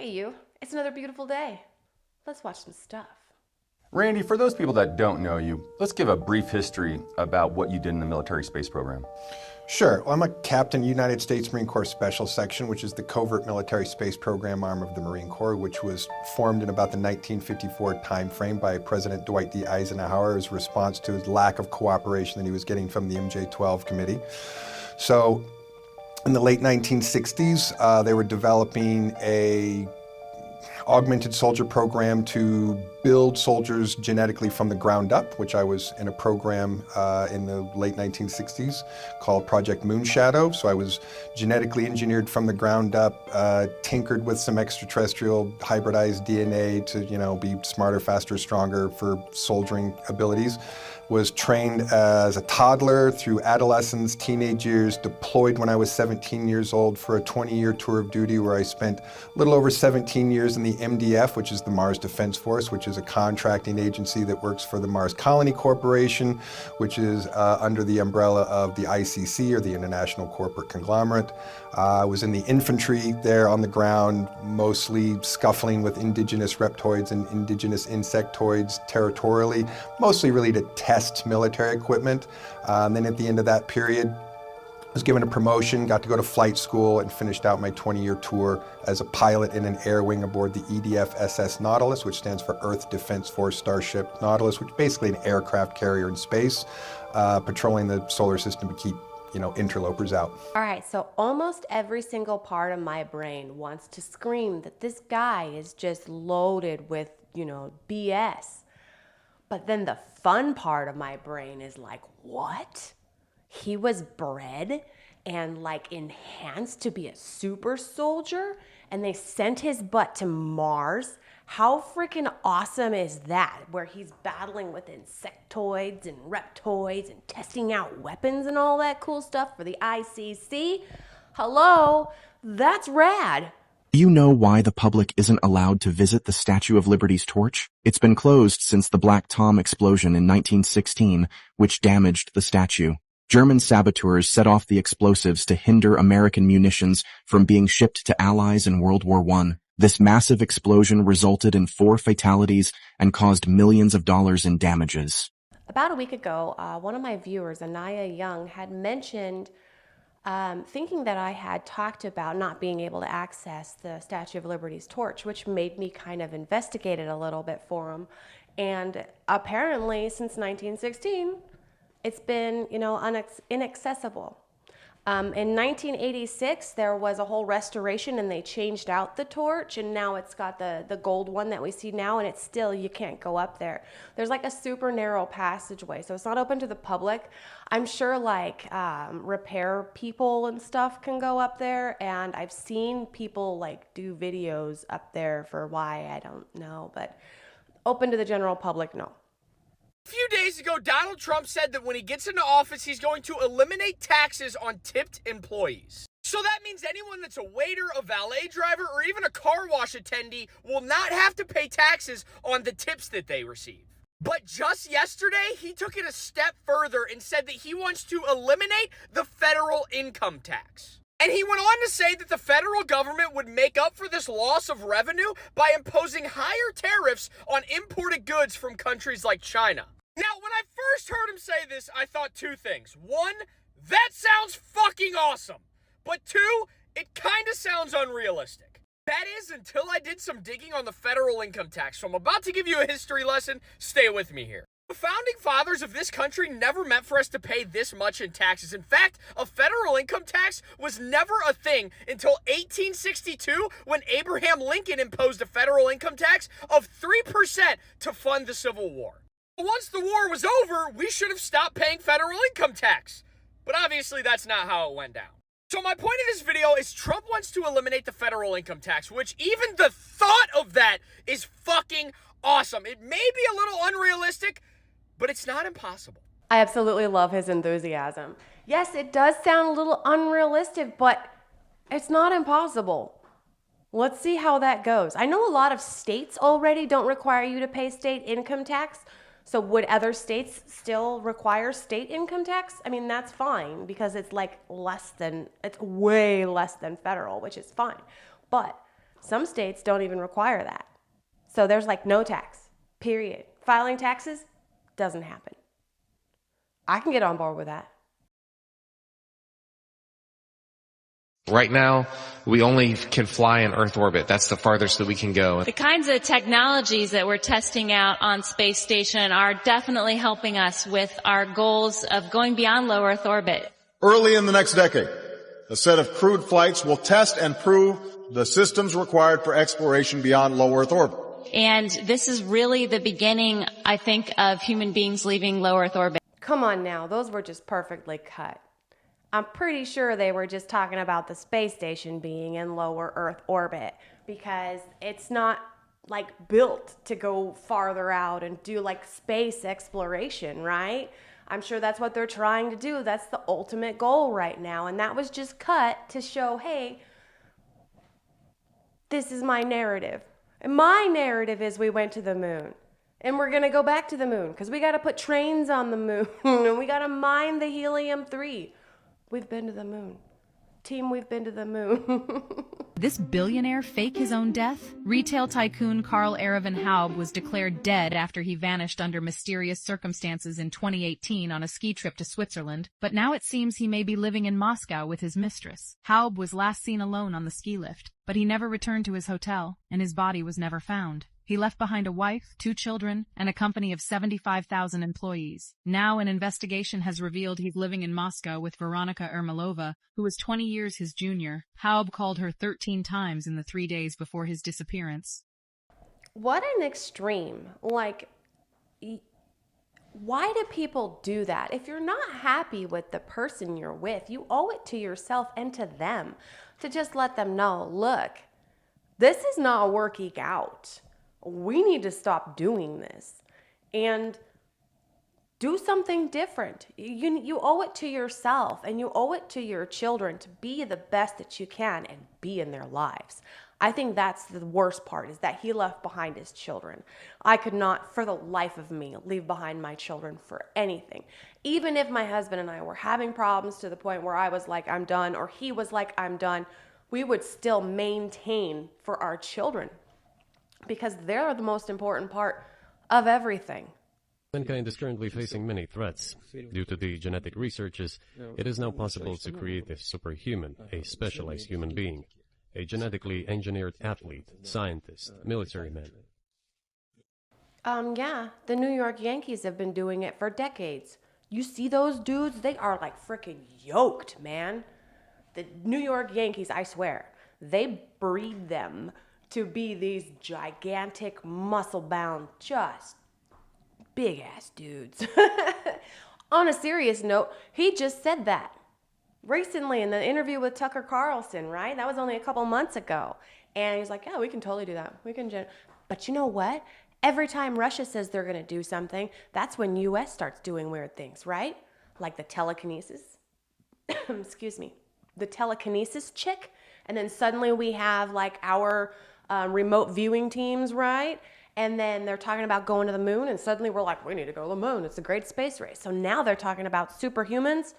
Hey you, it's another beautiful day. Let's watch some stuff. Randy, for those people that don't know you, let's give a brief history about what you did in the military space program. Sure. Well, I'm a captain, United States Marine Corps Special Section, which is the covert military space program arm of the Marine Corps, which was formed in about the 1954 timeframe by President Dwight D. Eisenhower as a response to his lack of cooperation that he was getting from the MJ-12 committee. So in the late 1960s, they were developing a augmented soldier program to build soldiers genetically from the ground up, which I was in a program in the late 1960s called Project Moonshadow. So I was genetically engineered from the ground up, tinkered with some extraterrestrial hybridized DNA to, be smarter, faster, stronger for soldiering abilities. Was trained as a toddler through adolescence, teenage years, deployed when I was 17 years old for a 20-year tour of duty where I spent a little over 17 years in the MDF, which is the Mars Defense Force, which is a contracting agency that works for the Mars Colony Corporation, which is under the umbrella of the ICC, or the International Corporate Conglomerate. I was in the infantry there on the ground, mostly scuffling with indigenous reptoids and indigenous insectoids territorially, mostly really to test military equipment. And then at the end of that period, I was given a promotion, got to go to flight school, and finished out my 20-year tour as a pilot in an air wing aboard the EDF SS Nautilus, which stands for Earth Defense Force Starship Nautilus, which is basically an aircraft carrier in space, patrolling the solar system to keep interlopers out. All right, so almost every single part of my brain wants to scream that this guy is just loaded with, BS. But then the fun part of my brain is like, what? He was bred and enhanced to be a super soldier, and they sent his butt to Mars? How freaking awesome is that? Where he's battling with insectoids and reptoids and testing out weapons and all that cool stuff for the ICC? Hello, that's rad. Do you know why the public isn't allowed to visit the Statue of Liberty's torch? It's been closed since the Black Tom explosion in 1916, which damaged the statue. German saboteurs set off the explosives to hinder American munitions from being shipped to Allies in World War I. This massive explosion resulted in 4 fatalities and caused millions of dollars in damages. About a week ago, one of my viewers, Anaya Young, had mentioned thinking that I had talked about not being able to access the Statue of Liberty's torch, which made me kind of investigate it a little bit for him. And apparently, since 1916, it's been, inaccessible. In 1986, there was a whole restoration and they changed out the torch, and now it's got the gold one that we see now, and it's still, you can't go up there. There's a super narrow passageway, so it's not open to the public. I'm sure repair people and stuff can go up there, and I've seen people do videos up there for why, I don't know, but open to the general public, no. A few days ago, Donald Trump said that when he gets into office, he's going to eliminate taxes on tipped employees. So that means anyone that's a waiter, a valet driver, or even a car wash attendee will not have to pay taxes on the tips that they receive. But just yesterday, he took it a step further and said that he wants to eliminate the federal income tax. And he went on to say that the federal government would make up for this loss of revenue by imposing higher tariffs on imported goods from countries like China. Now, when I first heard him say this, I thought 2 things. 1, that sounds fucking awesome. But 2, it kind of sounds unrealistic. That is, until I did some digging on the federal income tax. So I'm about to give you a history lesson. Stay with me here. The founding fathers of this country never meant for us to pay this much in taxes. In fact, a federal income tax was never a thing until 1862, when Abraham Lincoln imposed a federal income tax of 3% to fund the Civil War. Once the war was over, we should have stopped paying federal income tax. But obviously that's not how it went down. So my point of this video is Trump wants to eliminate the federal income tax, which even the thought of that is fucking awesome. It may be a little unrealistic, but it's not impossible. I absolutely love his enthusiasm. Yes, it does sound a little unrealistic, but it's not impossible. Let's see how that goes. I know a lot of states already don't require you to pay state income tax. So would other states still require state income tax? I mean, that's fine because it's way less than federal, which is fine. But Some states don't even require that. So there's like no tax, period. Filing taxes doesn't happen. I can get on board with that. Right now, we only can fly in Earth orbit. That's the farthest that we can go. The kinds of technologies that we're testing out on space station are definitely helping us with our goals of going beyond low Earth orbit. Early in the next decade, a set of crewed flights will test and prove the systems required for exploration beyond low Earth orbit. And this is really the beginning, I think, of human beings leaving low Earth orbit. Come on now, those were just perfectly cut. I'm pretty sure they were just talking about the space station being in lower Earth orbit, because it's not like built to go farther out and do like space exploration, right? I'm sure that's what they're trying to do. That's the ultimate goal right now. And that was just cut to show, hey, this is my narrative. And my narrative is we went to the moon. And we're going to go back to the moon because we got to put trains on the moon and we got to mine the helium-3. We've been to the moon. Team, we've been to the moon. This billionaire fake his own death? Retail tycoon Karl Erwin Haub was declared dead after he vanished under mysterious circumstances in 2018 on a ski trip to Switzerland, but now it seems he may be living in Moscow with his mistress. Haub was last seen alone on the ski lift, but he never returned to his hotel, and his body was never found. He left behind a wife, 2 children, and a company of 75,000 employees. Now an investigation has revealed he's living in Moscow with Veronika Ermolova, who was 20 years his junior. Haub called her 13 times in the 3 days before his disappearance. What an extreme. Like, why do people do that? If you're not happy with the person you're with, you owe it to yourself and to them to just let them know, look, this is not working out. We need to stop doing this and do something different. You owe it to yourself and you owe it to your children to be the best that you can and be in their lives. I think that's the worst part, is that he left behind his children. I could not, for the life of me, leave behind my children for anything. Even if my husband and I were having problems to the point where I was like, I'm done, or he was like, I'm done, we would still maintain for our children, because they're the most important part of everything. Mankind is currently facing many threats. Due to the genetic researches, it is now possible to create a superhuman, a specialized human being, a genetically engineered athlete, scientist, military man. Yeah, the New York Yankees have been doing it for decades. You see those dudes? They are like freaking yoked, man. The New York Yankees, I swear, they breed them to be these gigantic, muscle-bound, just big-ass dudes. On a serious note, he just said that recently in the interview with Tucker Carlson, right? That was only a couple months ago. And he's like, yeah, we can totally do that. But you know what? Every time Russia says they're going to do something, that's when U.S. starts doing weird things, right? Like the telekinesis. Excuse me. The telekinesis chick. And then suddenly we have like our remote viewing teams, right? And then they're talking about going to the moon, and suddenly we're like, we need to go to the moon. It's a great space race. So now they're talking about superhumans.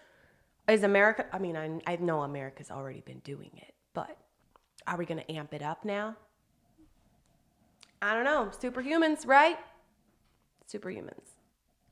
Is America, I mean, I know America's already been doing it, but are we going to amp it up now? I don't know. Superhumans, right? Superhumans.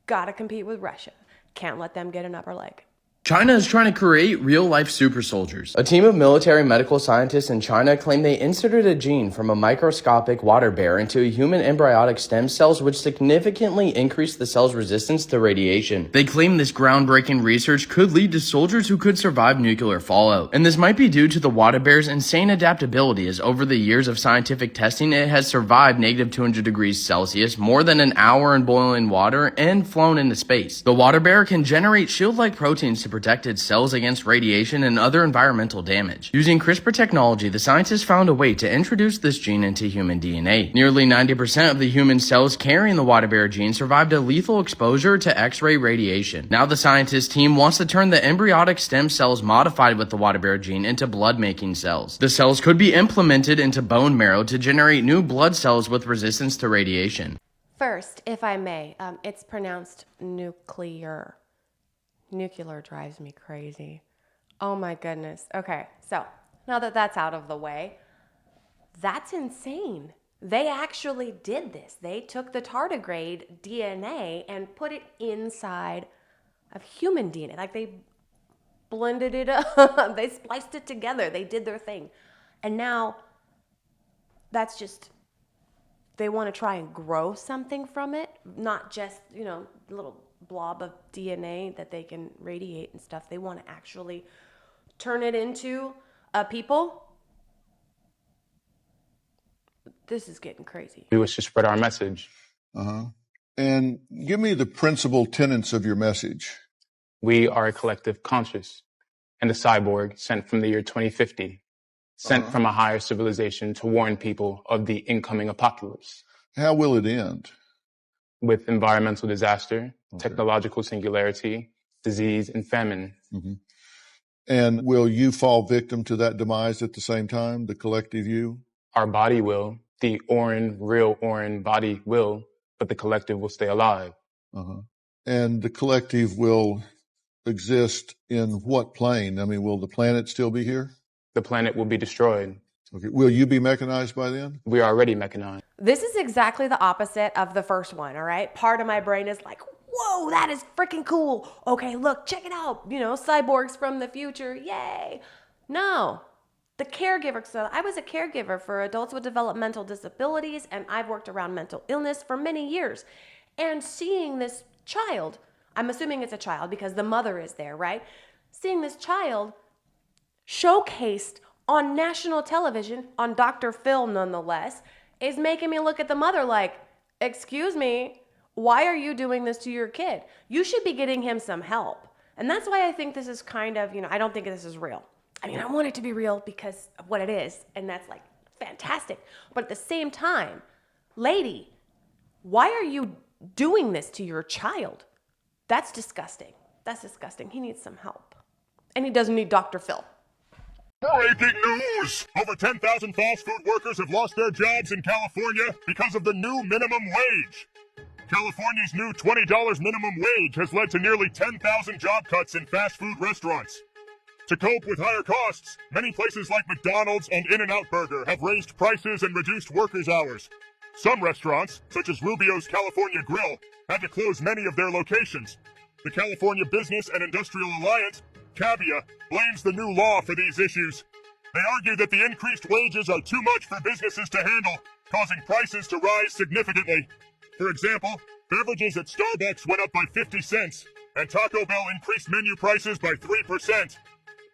Gotta compete with Russia. Can't let them get an upper leg. China is trying to create real-life super soldiers. A team of military medical scientists in China claim they inserted a gene from a microscopic water bear into a human embryonic stem cells, which significantly increased the cell's resistance to radiation. They claim this groundbreaking research could lead to soldiers who could survive nuclear fallout. And this might be due to the water bear's insane adaptability, as over the years of scientific testing, it has survived negative 200 degrees Celsius, more than an hour in boiling water, and flown into space. The water bear can generate shield-like proteins to protect its cells against radiation and other environmental damage. Using CRISPR technology, the scientists found a way to introduce this gene into human DNA. Nearly 90% of the human cells carrying the water bear gene survived a lethal exposure to X-ray radiation. Now the scientist team wants to turn the embryonic stem cells modified with the water bear gene into blood-making cells. The cells could be implemented into bone marrow to generate new blood cells with resistance to radiation. First, if I may, it's pronounced nuclear. Nuclear drives me crazy. Oh my goodness. Okay, so now that that's out of the way, That's insane. They actually did this. They took the tardigrade DNA and put it inside of human DNA. Like they blended it up, they spliced it together, they did their thing. And now that's just, they want to try and grow something from it, not just, a little blob of DNA that they can radiate and stuff. They want to actually turn it into a people. This is getting crazy. We wish to spread our message. And give me the principal tenets of your message. We are a collective conscious and a cyborg sent from the year 2050, sent from a higher civilization to warn people of the incoming apocalypse. How will it end? With environmental disaster, technological singularity, disease, and famine. And will you fall victim to that demise at the same time, the collective you? Our body will, the real Orin body will, but the collective will stay alive. And the collective will exist in what plane? I mean, will the planet still be here? The planet will be destroyed. Okay. Will you be mechanized by then? We are already mechanized. This is exactly the opposite of the first one, all right? Part of my brain is like, whoa, that is freaking cool. Okay, look, check it out. Cyborgs from the future, yay. No, the caregiver. So I was a caregiver for adults with developmental disabilities, and I've worked around mental illness for many years. And seeing this child, I'm assuming it's a child because the mother is there, right? Seeing this child showcased on national television, on Dr. Phil nonetheless, is making me look at the mother like, excuse me, why are you doing this to your kid? You should be getting him some help. And that's why I think this is kind of, I don't think this is real. I mean, I want it to be real because of what it is, and that's like fantastic. But at the same time, lady, why are you doing this to your child? That's disgusting. That's disgusting. He needs some help. And he doesn't need Dr. Phil. Breaking news! Over 10,000 fast food workers have lost their jobs in California because of the new minimum wage. California's new $20 minimum wage has led to nearly 10,000 job cuts in fast food restaurants. To cope with higher costs, many places like McDonald's and In-N-Out Burger have raised prices and reduced workers' hours. Some restaurants, such as Rubio's California Grill, had to close many of their locations. The California Business and Industrial Alliance, CABIA, blames the new law for these issues. They argue that the increased wages are too much for businesses to handle, causing prices to rise significantly. For example, beverages at Starbucks went up by 50 cents, and Taco Bell increased menu prices by 3%.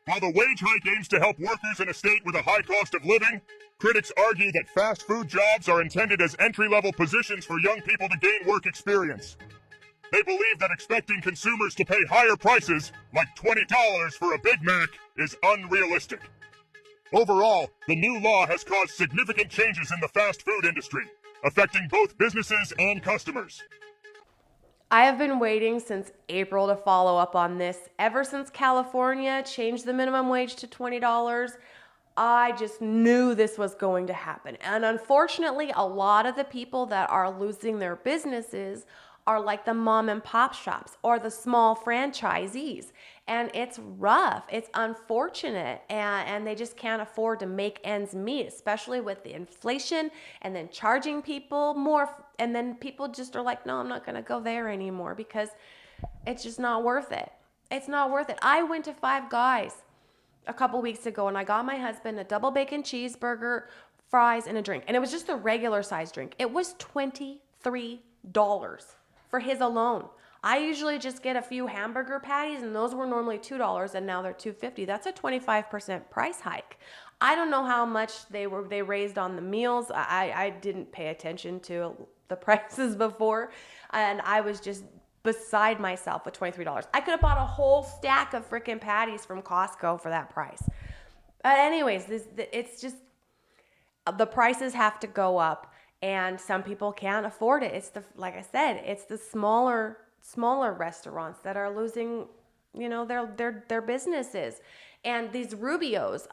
While the wage hike aims to help workers in a state with a high cost of living, critics argue that fast food jobs are intended as entry-level positions for young people to gain work experience. They believe that expecting consumers to pay higher prices, like $20 for a Big Mac, is unrealistic. Overall, the new law has caused significant changes in the fast food industry, affecting both businesses and customers. I have been waiting since April to follow up on this. Ever since California changed the minimum wage to $20, I just knew this was going to happen. And unfortunately, a lot of the people that are losing their businesses are like the mom and pop shops or the small franchisees. And it's rough. It's unfortunate. And they just can't afford to make ends meet, especially with the inflation and then charging people more. And then people just are like, no, I'm not going to go there anymore because it's just not worth it. It's not worth it. I went to Five Guys a couple weeks ago and I got my husband a double bacon cheeseburger, fries, and a drink. And it was just a regular size drink. It was $23 for his alone. I usually just get a few hamburger patties and those were normally $2 and now they're $2.50. That's a 25% price hike. I don't know how much they raised on the meals. I didn't pay attention to the prices before and I was just beside myself with $23. I could have bought a whole stack of freaking patties from Costco for that price. But anyways, it's just the prices have to go up. And some people can't afford it. It's like I said, it's the smaller restaurants that are losing, their businesses. And these Rubios,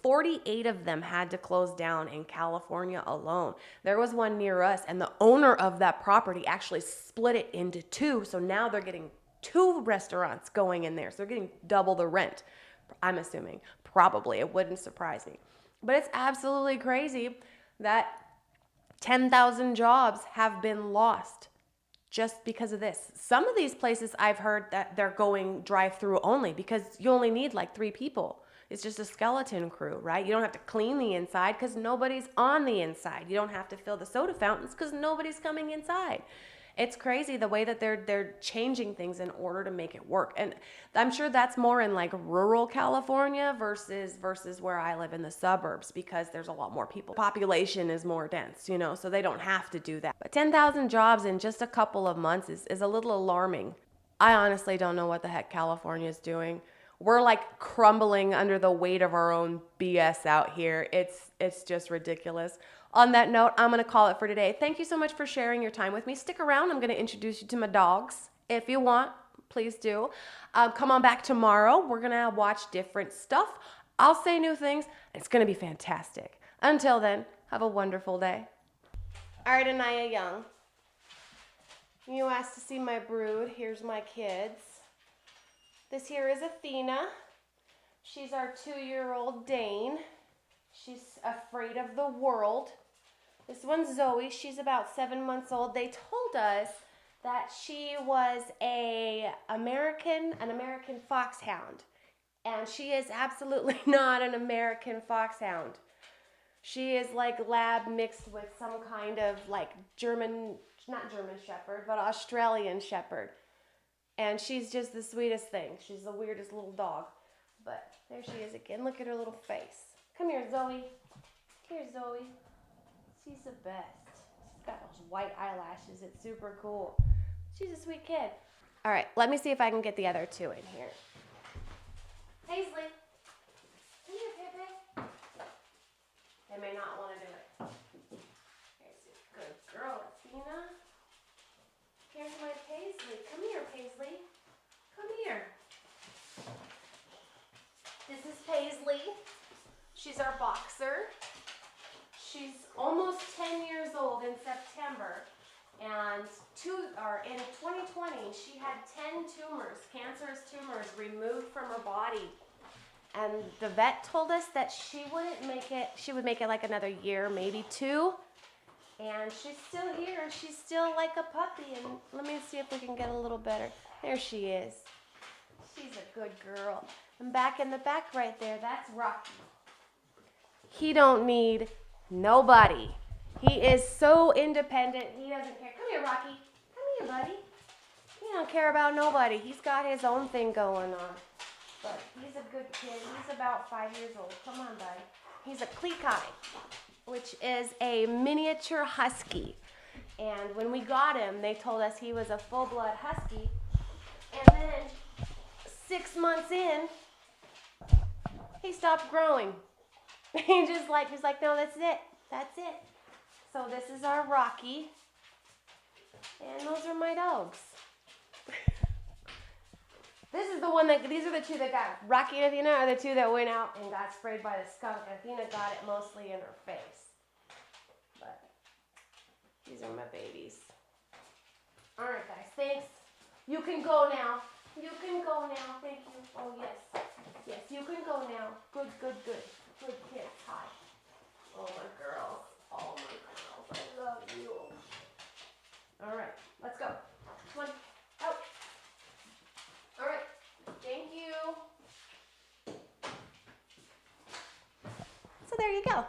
48 of them had to close down in California alone. There was one near us, and the owner of that property actually split it into two. So now they're getting 2 restaurants going in there. So they're getting double the rent, I'm assuming. Probably. It wouldn't surprise me. But it's absolutely crazy that 10,000 jobs have been lost just because of this. Some of these places I've heard that they're going drive-through only because you only need like 3 people. It's just a skeleton crew, right? You don't have to clean the inside because nobody's on the inside. You don't have to fill the soda fountains because nobody's coming inside. It's crazy the way that they're changing things in order to make it work. And I'm sure that's more in like rural California versus where I live in the suburbs, because there's a lot more people. Population is more dense, you know, so they don't have to do that. But 10,000 jobs in just a couple of months is a little alarming. I honestly don't know what the heck California is doing. We're like crumbling under the weight of our own BS out here. It's just ridiculous. On that note, I'm going to call it for today. Thank you so much for sharing your time with me. Stick around. I'm going to introduce you to my dogs. If you want, please do. Come on back tomorrow. We're going to watch different stuff. I'll say new things. It's going to be fantastic. Until then, have a wonderful day. All right, Anaya Young. You asked to see my brood. Here's my kids. This here is Athena. She's our 2-year-old Dane. She's afraid of the world. This one's Zoe. She's about 7 months old. They told us that she was an American foxhound. And she is absolutely not an American foxhound. She is like lab mixed with some kind of like not German Shepherd, but Australian Shepherd. And she's just the sweetest thing. She's the weirdest little dog. But there she is again. Look at her little face. Come here, Zoe. Here, Zoe. She's the best. She's got those white eyelashes. It's super cool. She's a sweet kid. All right, let me see if I can get the other 2 in here. Paisley. Come here, Pepe. They may not want to do it. Here's a good girl, Athena. Here's my Paisley. Come here, Paisley. Come here. This is Paisley. She's our boxer. She's almost 10 years old in September. And in 2020, she had 10 tumors, cancerous tumors, removed from her body. And the vet told us that she wouldn't make it. She would make it like another year, maybe 2. And she's still here. She's still like a puppy. And let me see if we can get a little better. There she is. She's a good girl. And back in the back right there, that's Rocky. He don't need nobody. He is so independent. He doesn't care. Come here, Rocky. Come here, buddy. He don't care about nobody. He's got his own thing going on. But he's a good kid. He's about 5 years old. Come on, buddy. He's a Klekai, which is a miniature husky. And when we got him, they told us he was a full-blood husky. And then 6 months in, he stopped growing. He's like, no, that's it. That's it. So this is our Rocky. And those are my dogs. These are the 2 that got, Rocky and Athena are the 2 that went out and got sprayed by the skunk. Athena got it mostly in her face. But these are my babies. All right, guys, thanks. You can go now. You can go now. Thank you. Oh, yes. Yes, you can go now. Good, good, good. Good kids. Hi. Oh, my girls. Oh, my girls. I love you. All right, let's go. Come on. Out. All right. Thank you. So there you go.